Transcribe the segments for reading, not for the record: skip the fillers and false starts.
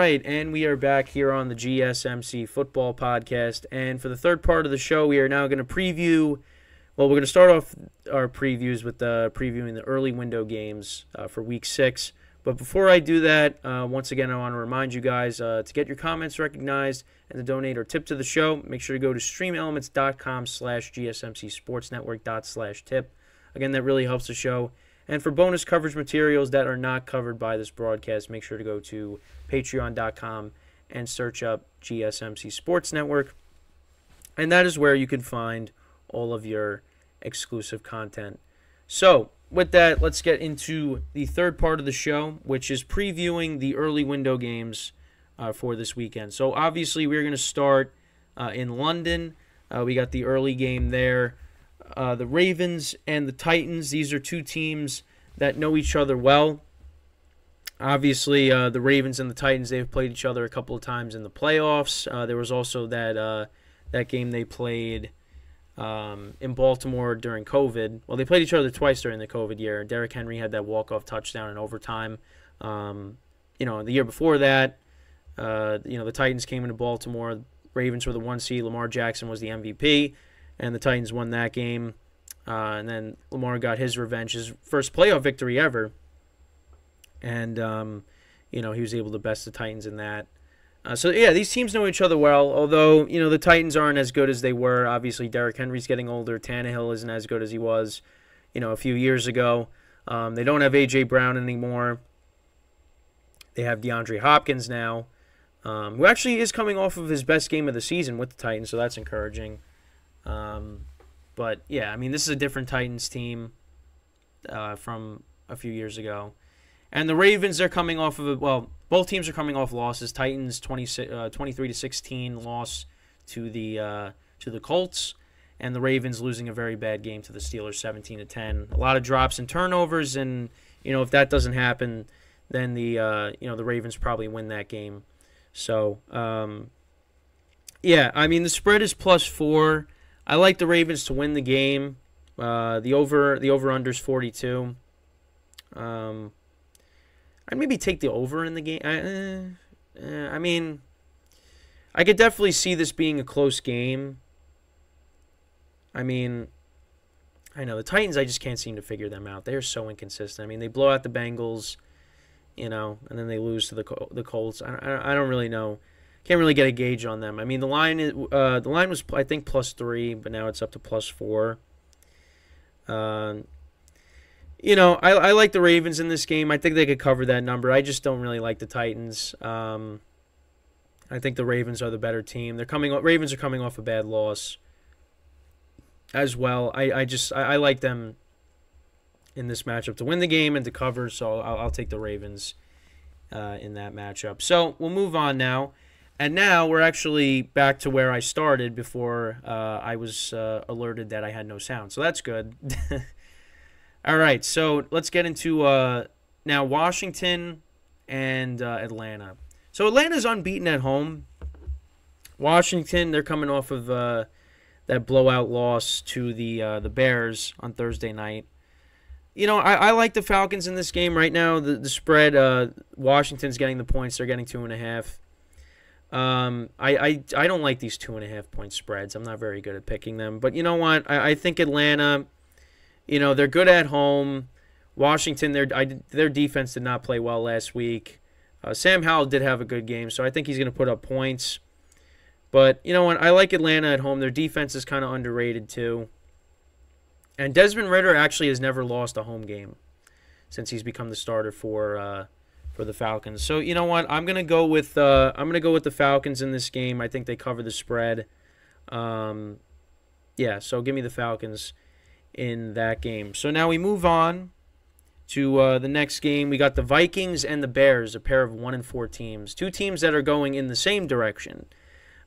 right, and we are back here on the GSMC football podcast. And for the third part of the show, we are now going to preview. Well, we're going to start off our previews with previewing the early window games for Week 6. But before I do that, once again, I want to remind you guys to get your comments recognized and to donate or tip to the show. Make sure to go to streamelements.com/gsmcsportsnetwork./tip. Again, that really helps the show. And for bonus coverage materials that are not covered by this broadcast, make sure to go to patreon.com and search up GSMC Sports Network. And that is where you can find all of your exclusive content. So, with that, let's get into the third part of the show, which is previewing the early window games for this weekend. So, obviously, we're going to start in London. We got the early game there. The Ravens and the Titans, these are two teams that know each other well. Obviously, the Ravens and the Titans, they've played each other a couple of times in the playoffs. There was also that game they played in Baltimore during COVID. Well, they played each other twice during the COVID year. Derrick Henry had that walk-off touchdown in overtime. The year before that, the Titans came into Baltimore. Ravens were the 1 seed. Lamar Jackson was the MVP. And the Titans won that game. And then Lamar got his revenge, his first playoff victory ever. And, he was able to best the Titans in that. These teams know each other well. Although, the Titans aren't as good as they were. Obviously, Derrick Henry's getting older. Tannehill isn't as good as he was, a few years ago. They don't have A.J. Brown anymore. They have DeAndre Hopkins now, who actually is coming off of his best game of the season with the Titans, so that's encouraging. This is a different Titans team from a few years ago. And the Ravens, they're coming off of both teams are coming off losses. Titans 23-16 loss to the Colts, and the Ravens losing a very bad game to the Steelers 17-10. A lot of drops and turnovers, and if that doesn't happen, then the Ravens probably win that game. So the spread is +4. I like the Ravens to win the game. The over-under is 42. I'd maybe take the over in the game. I could definitely see this being a close game. I know the Titans, I just can't seem to figure them out. They're so inconsistent. They blow out the Bengals, and then they lose to the Colts. I don't really know. Can't really get a gauge on them. The line was, I think, +3, but now it's up to +4. I like the Ravens in this game. I think they could cover that number. I just don't really like the Titans. I think the Ravens are the better team. Ravens are coming off a bad loss as well. I like them in this matchup to win the game and to cover, so I'll take the Ravens in that matchup. So we'll move on now. And now we're actually back to where I started before I was alerted that I had no sound. So that's good. All right, so let's get into now Washington and Atlanta. So Atlanta's unbeaten at home. Washington, they're coming off of that blowout loss to the Bears on Thursday night. I like the Falcons in this game right now. The spread, Washington's getting the points. They're getting 2.5. I don't like these 2.5-point spreads. I'm not very good at picking them. But you know what? I think Atlanta, they're good at home. Washington, their defense did not play well last week. Sam Howell did have a good game, so I think he's going to put up points. But you know what? I like Atlanta at home. Their defense is kind of underrated too. And Desmond Ridder actually has never lost a home game since he's become the starter for the Falcons. So you know what? I'm gonna go with the Falcons in this game. I think they cover the spread. So give me the Falcons in that game. So now we move on to the next game. We got the Vikings and the Bears, a pair of 1-4 teams. Two teams that are going in the same direction.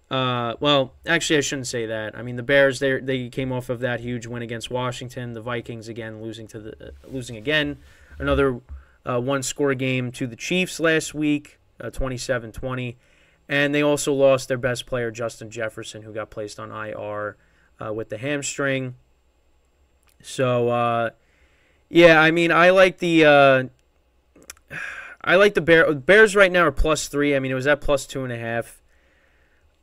Actually, I shouldn't say that. The Bears, they came off of that huge win against Washington. The Vikings again losing again. Another one-score game to the Chiefs last week, 27-20. And they also lost their best player, Justin Jefferson, who got placed on IR with the hamstring. So, I like the I like the Bears right now are +3. I mean, it was at +2.5.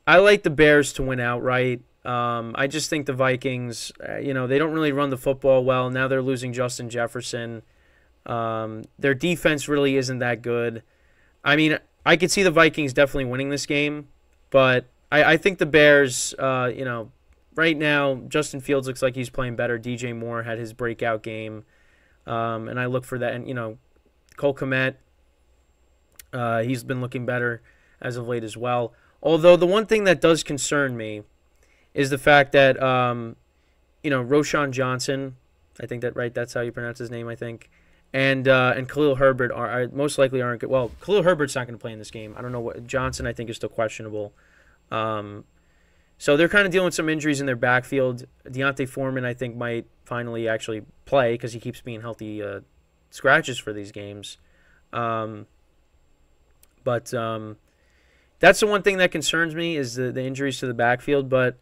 I like the Bears to win outright. I just think the Vikings, they don't really run the football well. Now they're losing Justin Jefferson. Their defense really isn't that good. I mean, I could see the Vikings definitely winning this game, but I think the Bears, right now, Justin Fields looks like he's playing better. DJ Moore had his breakout game, and I look for that. And, Cole Kmet, he's been looking better as of late as well. Although the one thing that does concern me is the fact that, Roshan Johnson, I think that's how you pronounce his name, I think, and Khalil Herbert are most likely aren't good. Well, Khalil Herbert's not going to play in this game. I don't know what Johnson, I think, is still questionable. So they're kind of dealing with some injuries in their backfield. Deontay Foreman, I think, might finally actually play because he keeps being healthy scratches for these games. But that's the one thing that concerns me is the injuries to the backfield. But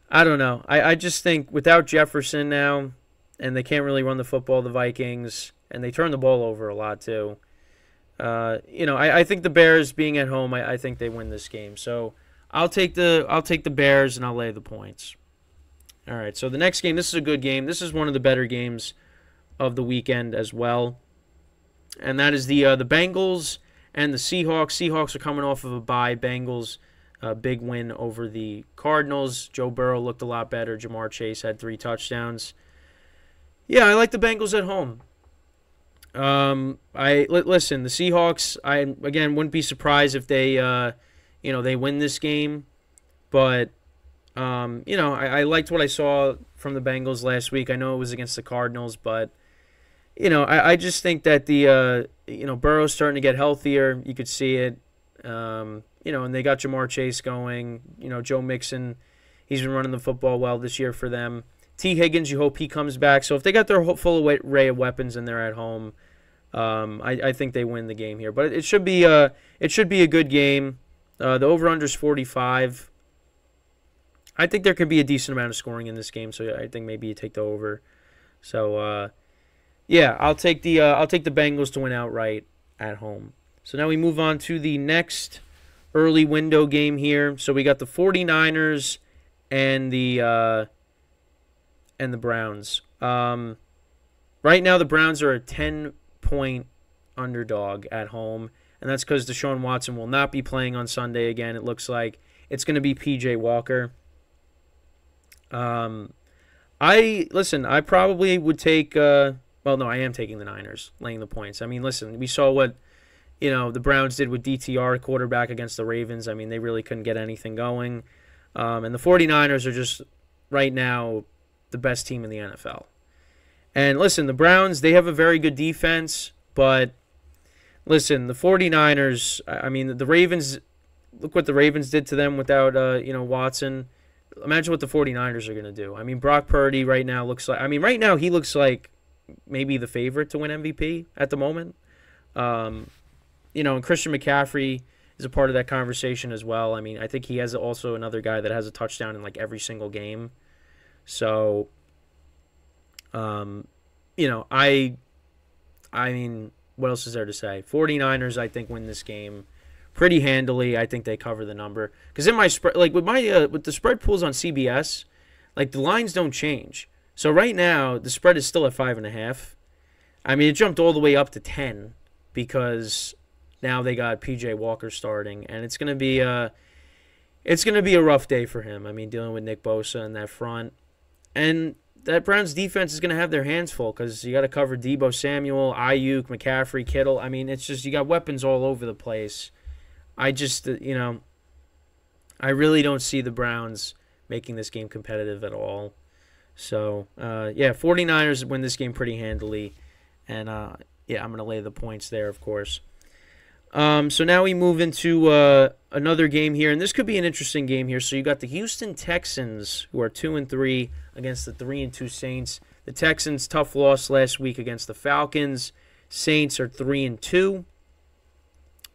I don't know. I just think without Jefferson now, and they can't really run the football, the Vikings, and they turn the ball over a lot too. I think the Bears being at home, I think they win this game. So I'll take the Bears and I'll lay the points. All right. So the next game, this is a good game. This is one of the better games of the weekend as well, and that is the Bengals and the Seahawks. Seahawks are coming off of a bye. Bengals, big win over the Cardinals. Joe Burrow looked a lot better. Jamar Chase had 3 touchdowns. Yeah, I like the Bengals at home. Listen, the Seahawks, I again wouldn't be surprised if they they win this game, but I liked what I saw from the Bengals last week. I know it was against the Cardinals, but I just think that the Burrow's starting to get healthier. You could see it. And they got Jamar Chase going. Joe Mixon, he's been running the football well this year for them. T. Higgins, you hope he comes back. So if they got their full array of weapons and they're at home, I think they win the game here. But it should be a good game. The over/under is 45. I think there could be a decent amount of scoring in this game, so I think maybe you take the over. So I'll take the Bengals to win outright at home. So now we move on to the next early window game here. So we got the 49ers and the Browns. Right now the Browns are a 10-point underdog at home, and that's because Deshaun Watson will not be playing on Sunday again. It looks like it's going to be P.J. Walker. I probably would take. I am taking the Niners, laying the points. I mean, listen, we saw what the Browns did with DTR, quarterback, against the Ravens. I mean, they really couldn't get anything going, and the 49ers are just right now the best team in the NFL. And listen, the Browns, they have a very good defense, but listen, the 49ers, I mean, the Ravens, look what the Ravens did to them without, Watson. Imagine what the 49ers are going to do. I mean, Brock Purdy right now he looks like maybe the favorite to win MVP at the moment. And Christian McCaffrey is a part of that conversation as well. I mean, I think he has also another guy that has a touchdown in like every single game. So, I mean, what else is there to say? 49ers, I think, win this game pretty handily. I think they cover the number. Because in my spread, like with the spread pools on CBS, like the lines don't change. So right now, the spread is still at 5.5. I mean, it jumped all the way up to 10 because now they got P.J. Walker starting, and it's gonna be a rough day for him. I mean, dealing with Nick Bosa in that front. And that Browns defense is going to have their hands full because you got to cover Deebo Samuel, Ayuk, McCaffrey, Kittle. I mean, it's just you got weapons all over the place. I just, I really don't see the Browns making this game competitive at all. So, 49ers win this game pretty handily. And, I'm going to lay the points there, of course. So now we move into another game here, and this could be an interesting game here. So you got the Houston Texans, who are 2-3 against the 3-2 Saints. The Texans, tough loss last week against the Falcons. Saints are 3-2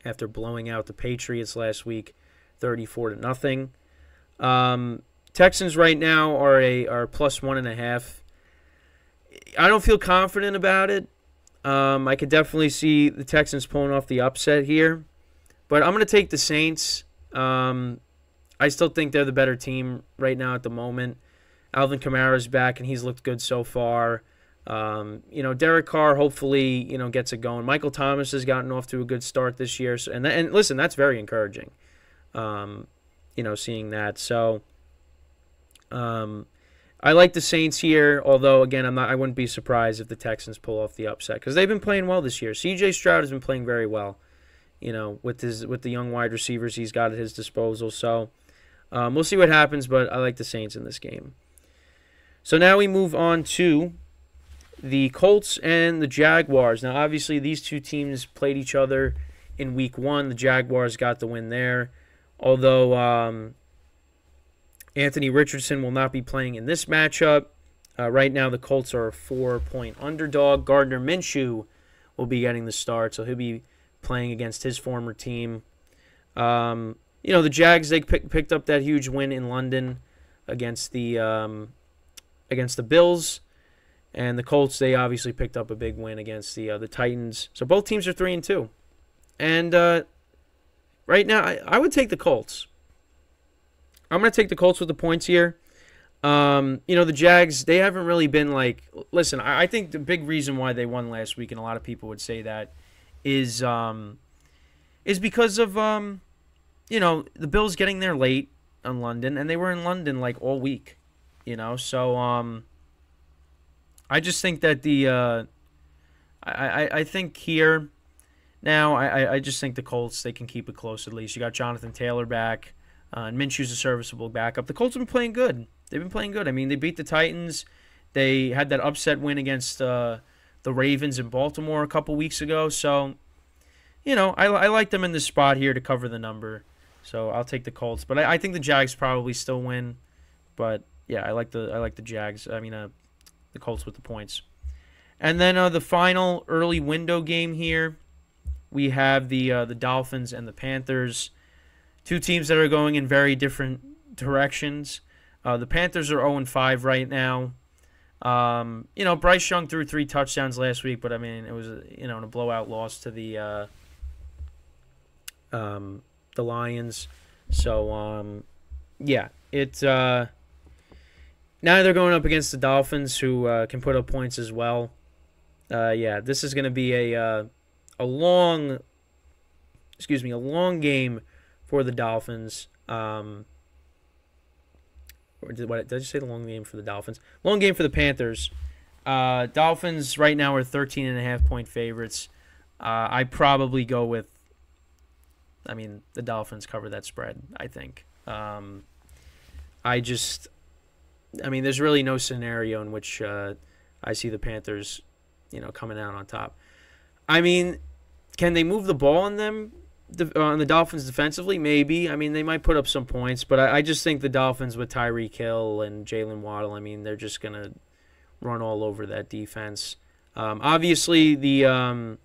after blowing out the Patriots last week, 34-0. Texans right now are +1.5. I don't feel confident about it. I could definitely see the Texans pulling off the upset here. But I'm going to take the Saints. I still think they're the better team right now at the moment. Alvin Kamara's back, and he's looked good so far. Derek Carr hopefully, gets it going. Michael Thomas has gotten off to a good start this year. So, and listen, that's very encouraging, seeing that. So I like the Saints here, although, again, I wouldn't be surprised if the Texans pull off the upset because they've been playing well this year. C.J. Stroud has been playing very well, with the young wide receivers he's got at his disposal. So we'll see what happens, but I like the Saints in this game. So now we move on to the Colts and the Jaguars. Now, obviously, these two teams played each other in Week 1. The Jaguars got the win there, although Anthony Richardson will not be playing in this matchup. Right now, the Colts are a 4-point underdog. Gardner Minshew will be getting the start, so he'll be playing against his former team. The Jags, they picked up that huge win in London against the Bills. And the Colts, they obviously picked up a big win against the Titans. So both teams are 3-2. And right now, I would take the Colts. I'm going to take the Colts with the points here. The Jags, they haven't really been like... Listen, I think the big reason why they won last week, and a lot of people would say that, is because of, the Bills getting there late on London, and they were in London like all week, So I just think that I think here now I just think the Colts, they can keep it close at least. You got Jonathan Taylor back, and Minshew's a serviceable backup. The Colts have been playing good. They've been playing good. I mean, they beat the Titans. They had that upset win against the Ravens in Baltimore a couple weeks ago. So, I like them in this spot here to cover the number. So I'll take the Colts, but I think the Jags probably still win. But yeah, I like the Jags. The Colts with the points. And then the final early window game here, we have the Dolphins and the Panthers. Two teams that are going in very different directions. The Panthers are 0-5 right now. Bryce Young threw 3 touchdowns last week, but it was in a blowout loss to the Lions. So now they're going up against the Dolphins, who can put up points as well. This is going to be a long game for the Dolphins. Did I just say the long game for the Dolphins? Long game for the Panthers. Dolphins right now are 13.5-point favorites. I probably go with. The Dolphins cover that spread, I think. There's really no scenario in which I see the Panthers, coming out on top. Can they move the ball on them, on the Dolphins defensively? Maybe. They might put up some points, but I just think the Dolphins with Tyreek Hill and Jalen Waddle, they're just going to run all over that defense. Obviously, the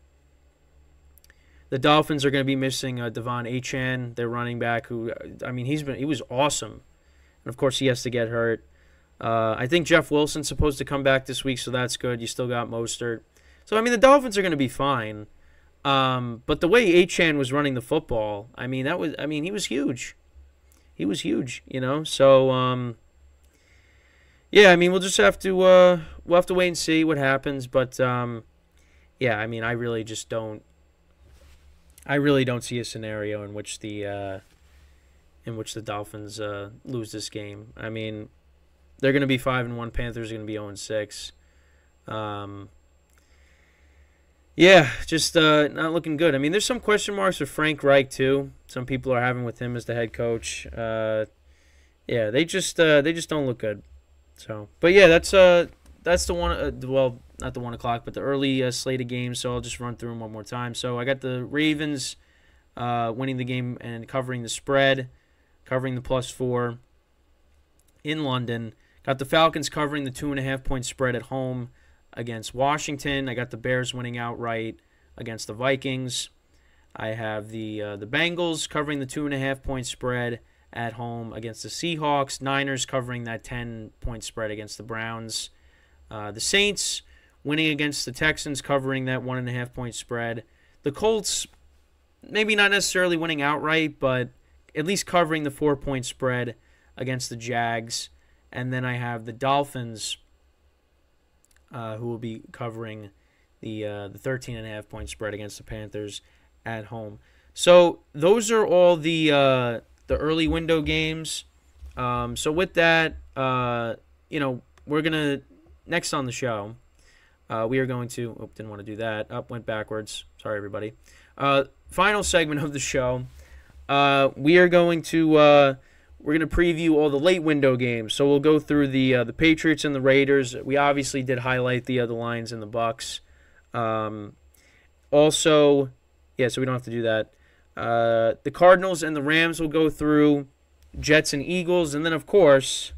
Dolphins are going to be missing Devon Achane, their running back, who, he was awesome. And, of course, he has to get hurt. I think Jeff Wilson's supposed to come back this week, so that's good. You still got Mostert. So, the Dolphins are going to be fine. But the way Achane was running the football, he was huge. He was huge, So, we'll just have to we'll have to wait and see what happens. But I really just don't. I really don't see a scenario in which the Dolphins lose this game. They're going to be 5-1. Panthers are going to be 0-6. Just not looking good. There's some question marks with Frank Reich too. Some people are having with him as the head coach. They just don't look good. So, but yeah, that's the one. Not the 1 o'clock, but the early slate of games. So I'll just run through them one more time. So I got the Ravens winning the game and covering the spread, covering the +4 in London. Got the Falcons covering the 2.5-point spread at home against Washington. I got the Bears winning outright against the Vikings. I have the Bengals covering the 2.5-point spread at home against the Seahawks. Niners covering that 10-point spread against the Browns. The Saints winning against the Texans, covering that 1.5-point spread. The Colts, maybe not necessarily winning outright, but at least covering the 4-point spread against the Jags. And then I have the Dolphins, who will be covering the 13.5-point spread against the Panthers at home. So those are all the early window games. So with that, we're gonna next on the show. We are going to. Didn't want to do that. Went backwards. Sorry, everybody. Final segment of the show. We are going to. We're going to preview all the late window games. So we'll go through the Patriots and the Raiders. We obviously did highlight the Lions and the Bucks. Also, yeah, so we don't have to do that. The Cardinals and the Rams will go through. Jets and Eagles. And then, of course,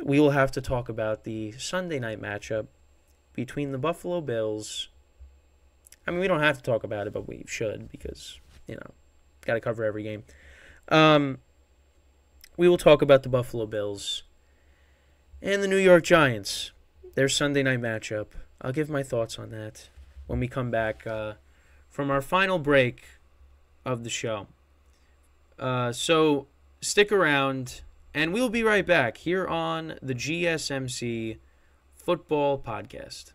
we will have to talk about the Sunday night matchup between the Buffalo Bills. I mean, we don't have to talk about it, but we should because, got to cover every game. We will talk about the Buffalo Bills and the New York Giants, their Sunday night matchup. I'll give my thoughts on that when we come back from our final break of the show. So stick around, and we'll be right back here on the GSMC Football Podcast.